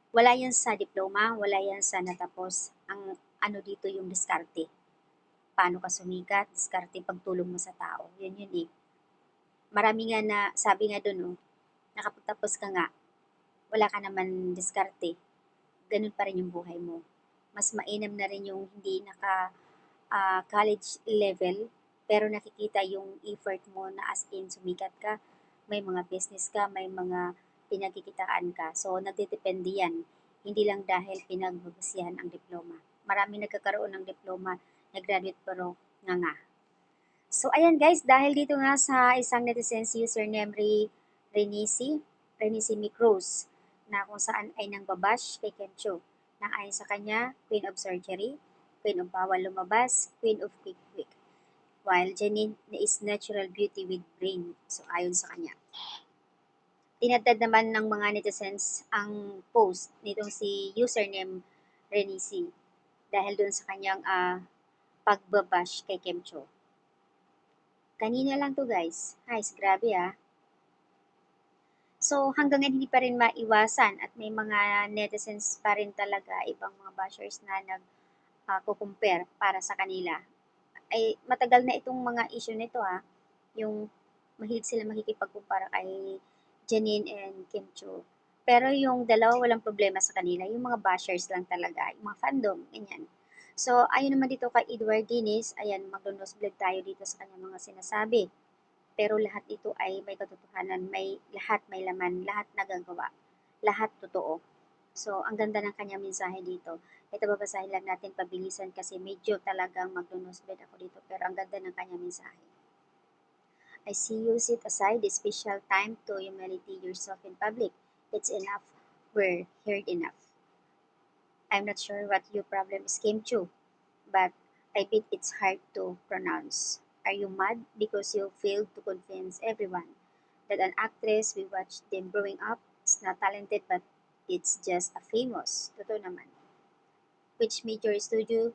Wala yan sa diploma, wala yan sa natapos. Ang ano dito yung diskarte. Paano ka sumikat, diskarte pagtulong mo sa tao. Yun yun eh. Marami nga na, sabi nga dun, oh, nakapagtapos ka nga, wala ka naman diskarte. Ganun pa rin yung buhay mo. Mas mainam na rin yung hindi naka college level, pero nakikita yung effort mo na as in sumikat ka, may mga business ka, may mga pinagkikitaan ka. So, nagdedepende yan. Hindi lang dahil pinagbabasihan ang diploma. Marami nagkakaroon ng diploma, nag-graduate pero nga. So, ayan guys, dahil dito nga sa isang netizens username Renisi, Renisi Micros, na kung saan ay nang babash kay Kencho, na ayon sa kanya, Queen of Surgery, Queen of Bawal Lumabas, Queen of Quick Quick, while Janine is natural beauty with brain. So, ayon sa kanya. Tinadtad naman ng mga netizens ang post nitong si username Renisi dahil doon sa kanyang pagbabash kay Kemcho. Kanina lang to guys. Guys, grabe ah. So hanggang ngayon hindi pa rin maiwasan at may mga netizens pa rin talaga, ibang mga bashers na nag-compare para sa kanila. Ay matagal na itong mga issue nito ah. Yung mahilig sila makikipagkumpara kay Janine and Kim Cho. Pero yung dalawa walang problema sa kanila, yung mga bashers lang talaga, yung mga fandom, ganyan. So, ayun naman dito kay Edward Guinness, ayan, mag-nosebleed tayo dito sa kanyang mga sinasabi. Pero lahat ito ay may katotohanan, may laman, lahat nagagawa, lahat totoo. So, ang ganda ng kanyang mensahe dito. Ito babasahin lang natin pabilisan kasi medyo talagang mag-nosebleed ako dito. Pero ang ganda ng kanyang mensahe. I see you set aside a special time to humility yourself in public. It's enough. We're heard enough. I'm not sure what your problem is came to, but I bet it's hard to pronounce. Are you mad because you failed to convince everyone that an actress we watched them growing up is not talented but it's just a famous? Totoo naman. Which major studio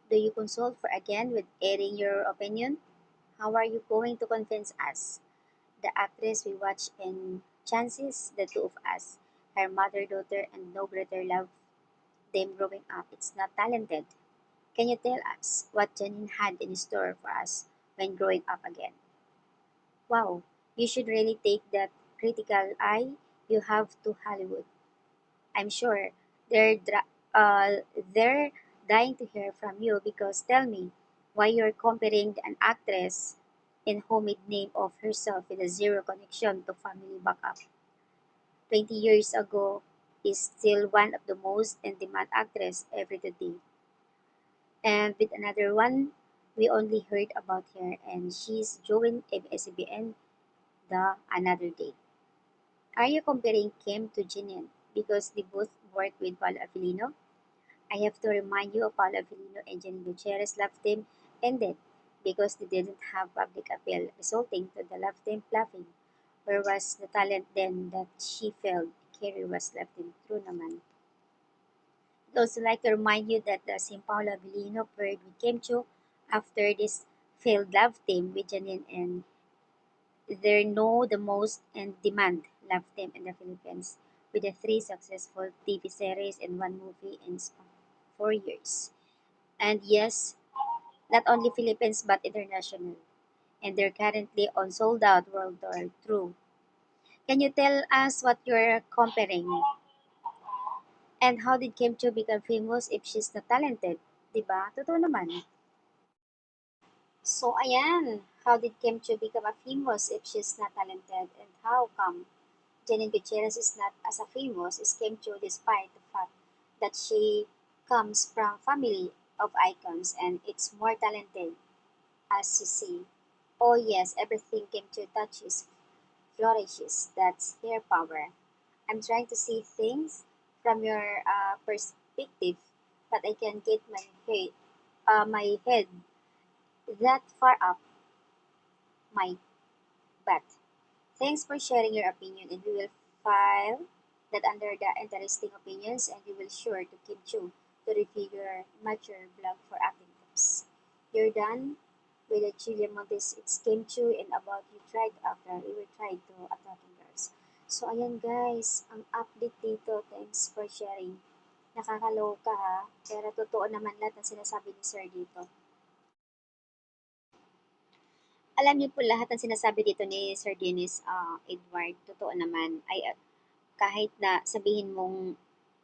do you consult for again with airing your opinion? How are you going to convince us? The actress we watch in Chances, the two of us, her mother, daughter, and no greater love them growing up. It's not talented. Can you tell us what Janine had in store for us when growing up again? Wow, you should really take that critical eye you have to Hollywood. I'm sure they're dying to hear from you because tell me why you're comparing an actress in who made name of herself with a zero connection to family backup 20 years ago is still one of the most in-demand actress every today. And with another one, we only heard about her and she's joined ABS-CBN the another day. Are you comparing Kim to Janine because they both work with Paolo Avellino? I have to remind you of Paolo Avellino and Janine Gutierrez love team ended because they didn't have public appeal, resulting to the love team bluffing. Where was the talent then that she failed? Carrie was left in true naman. I'd also like to remind you that the St. Paolo Avellino paired with Kim Chiu after this failed love team with Janine and they're know the most in demand love team in the Philippines with the three successful TV series and one movie in 4 years. And yes, not only Philippines but international. And they're currently on sold out world tour. True. Can you tell us what you're comparing? And how did Kim Chiu become famous if she's not talented? Diba? Totoo naman. So, ayan. How did Kim Chiu become a famous if she's not talented? And how come Janine Gutierrez is not as a famous as Kim Chiu despite the fact that she comes from family of icons and it's more talented as you see. Oh yes, everything Kim Chiu touches flourishes. That's her power. I'm trying to see things from your perspective, but I can get my head that far up my butt. Thanks for sharing your opinion, and we will file that under the interesting opinions, and we will sure to keep you to review your mature blog for acting tips. You're done with the Julia Montes. It's came true and about you tried after you were tried to attacking girls. So, ayan guys, ang update dito. Thanks for sharing. Nakakaloka ha, pero totoo naman lahat ng sinasabi ni Sir dito. Alam niyo po lahat ng sinasabi dito ni Sir Dennis Edward, totoo naman. Ay, kahit na sabihin mong,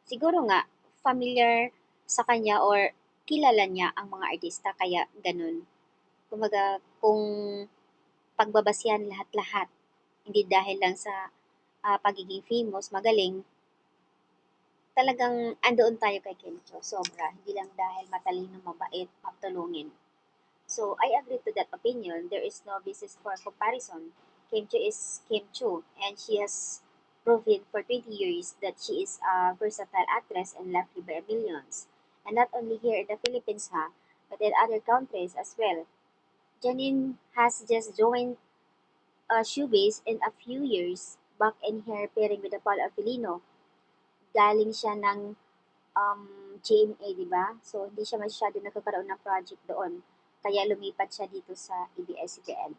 siguro nga, familiar sa kanya or kilala niya ang mga artista, kaya ganun. Kumbaga, kung pagbabasyan lahat-lahat, hindi dahil lang sa pagiging famous, magaling, talagang andoon tayo kay Kim Cho, sobra. Hindi lang dahil matalino, mabait, matulungin. So, I agree to that opinion. There is no basis for comparison. Kim Cho is Kim Cho, and she has proven for 20 years that she is a versatile actress and loved by millions. And not only here in the Philippines, ha, but in other countries as well. Janine has just joined showbiz in a few years back in her pairing with Paul Avellino. Galing siya ng GMA, di ba? So, hindi siya masyado nagkakaroon ng project doon. Kaya lumipat siya dito sa ABS-CBN.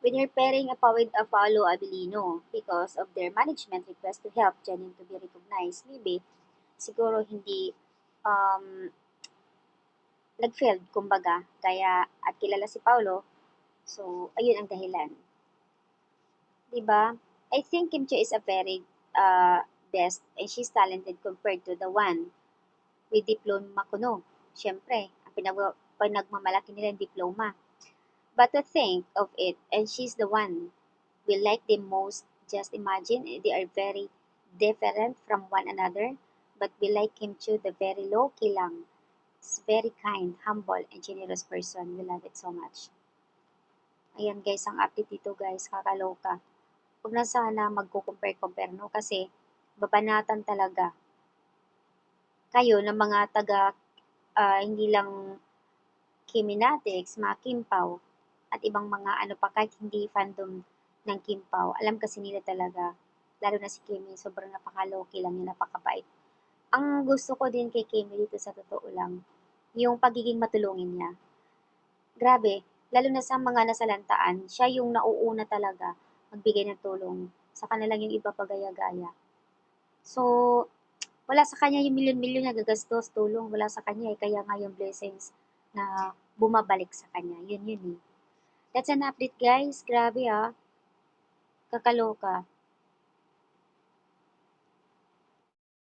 With her pairing up with Paolo Abilino because of their management request to help Janine to be recognized, maybe siguro hindi um, nag-failed, kumbaga. Kaya, at kilala si Paolo, so, ayun ang dahilan. Diba? I think Kim Chiu is a very best and she's talented compared to the one with diploma kuno. Siyempre, ang pinagmamalaki nila yung diploma. But to think of it, and she's the one we like the most, just imagine, they are very different from one another, but we like Kim Chiu, the very low-key lang. He's very kind, humble, and generous person. We love it so much. Ayan guys, ang update dito guys, kakaloka. Huwag na sana magko-compare-compare, no? Kasi babanatan talaga kayo ng mga taga hindi lang Kiminatics, mga Kimpaw, at ibang mga ano pa kahit hindi fandom ng Kimpaw. Alam kasi nila talaga, lalo na si Kimi, sobrang napaka-low-key lang niya, napakabait. Ang gusto ko din kay Kimi dito sa totoo lang, yung pagiging matulungin niya. Grabe, lalo na sa mga nasalantaan, siya yung nauuna talaga magbigay ng tulong. Sa kanila yung iba pagaya-gaya. So, wala sa kanya yung milyon-milyon na gagastos, tulong, wala sa kanya eh. Kaya nga yung blessings na bumabalik sa kanya. Yun eh. That's an update guys. Grabe kakaloka.